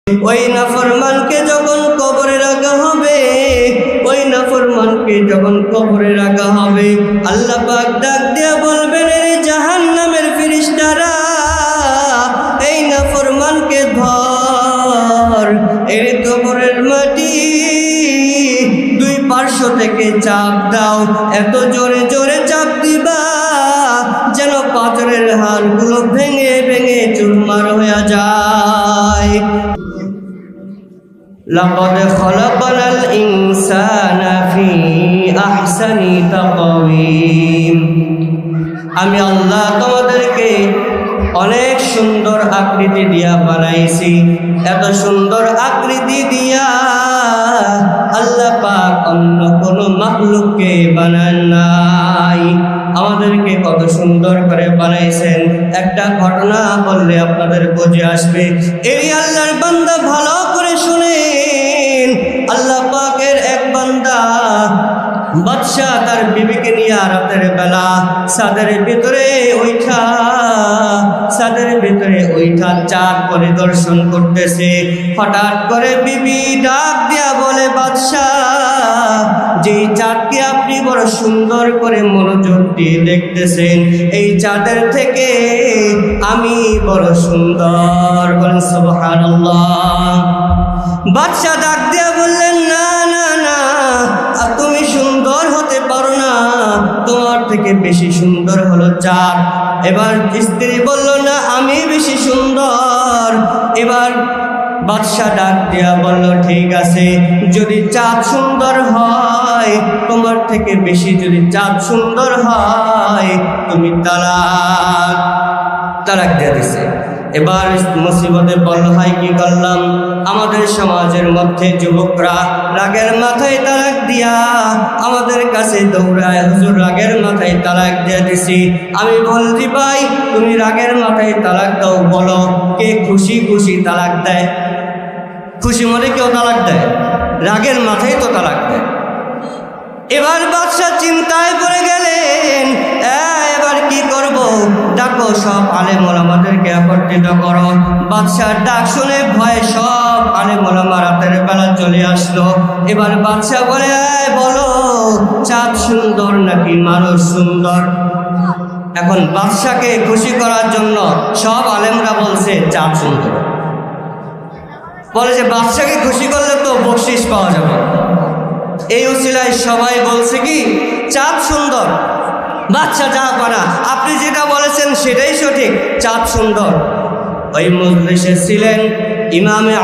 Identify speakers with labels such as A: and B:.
A: ওই নাফরমানকে যখন কবরে রাখা হবে, ওই নাফরমানকে যখন কবরে রাখা হবে, আল্লাহ পাক ডাক দিয়া বলবেন, এর জাহান্নামের ফেরেশতারা এই নাফরমানকে ধর, এর কবরের মাটি দুই পার্শ্ব থেকে চাপ দাও, এত জোরে জোরে চাপ দিবা যেন পাথরের হাড়গুলো ভেঙে ভেঙে চুরমার হয়ে যায়। লাকাদ খালাকাল ইনসানা ফি আহসানি তাকওয়িম। আমি আল্লাহ তোমাদেরকে অনেক সুন্দর আকৃতি দিয়া বানাইছি। এত সুন্দর আকৃতি দিয়া আল্লাহ পাক অন্য কোনো মাখলুককে বানান নাই। আমাদেরকে কত সুন্দর করে বানাইছেন, একটা ঘটনা বললে আপনাদের বুঝে আসবে। এই আল্লাহর বান্দা ভালো করে শুনেন, আল্লাহ পাকের এক বান্দা বাদশা তার বিবিকে নিয়ে রাতের বেলা ছাদের ভিতরে ওইঠা চাঁদ পরিদর্শন করতেছে। হঠাৎ করে বিবি ডাক দিয়া বলে, বাদশা, যেই চাঁদকে আপনি বড় সুন্দর করে মনোযোগ দিয়ে দেখতেছেন, এই চাঁদের থেকে আমি বড় সুন্দর। বলেন সুবহানাল্লাহ। বাদশা ডাক দিয়া বললেন, না না না, তুমি সুন্দর হতে পারো না, তোমার থেকে বেশি সুন্দর হলো চাঁদ। এবার স্ত্রী বলল, না আমি বেশি সুন্দর। এবার বাদশা ডাক দিয়া বলল, ঠিক আছে, যদি চাঁদ সুন্দর হয়, তোমার থেকে বেশি যদি চাঁদ সুন্দর হয়, তুমি তালাক দিয়ে দিছে। এবার মুসিবতে বলল, হয় কি করলাম? আমাদের সমাজের মধ্যে যুবকরা রাগের মাথায় তালাক দিয়া আমাদের কাছে দৌড়ায়, হুজুর রাগের মাথায় তালাক দিয়ে দিছি। আমি বলছি, ভাই তুমি রাগের মাথায় তালাক দাও, বলো কে খুশি খুশি তালাক দেয়? খুশি মনে কেউ তালাক দেয়? রাগের মাথায় তো তালাক দেয়। এবার বাদশা চিন্তায় পড়ে গেলেন, এবার কি করব? ডাকো সব আলেম ওলামাদেরকে একত্রিত করো। বাদশার ডাক শুনে ভয়ে সব আলেম ওলামা রাতের বেলা চলে আসলো। এবার বাদশা বলে, বলো চাঁদ সুন্দর নাকি মানুষ সুন্দর? এখন বাদশাকে খুশি করার জন্য সব আলেমরা বলছে চাঁদ সুন্দর। বলে যে বাদশাকে খুশি করলে তো বকশিশ পাওয়া যাবে। এই উসিলায় সবাই বলছে কি চাঁদ সুন্দর। বাদশা যা পারা, আপনি যেটা বলেছেন সেটাই সঠিক, চাঁদ সুন্দর। ওই মজলিসে ছিলেন ইমামে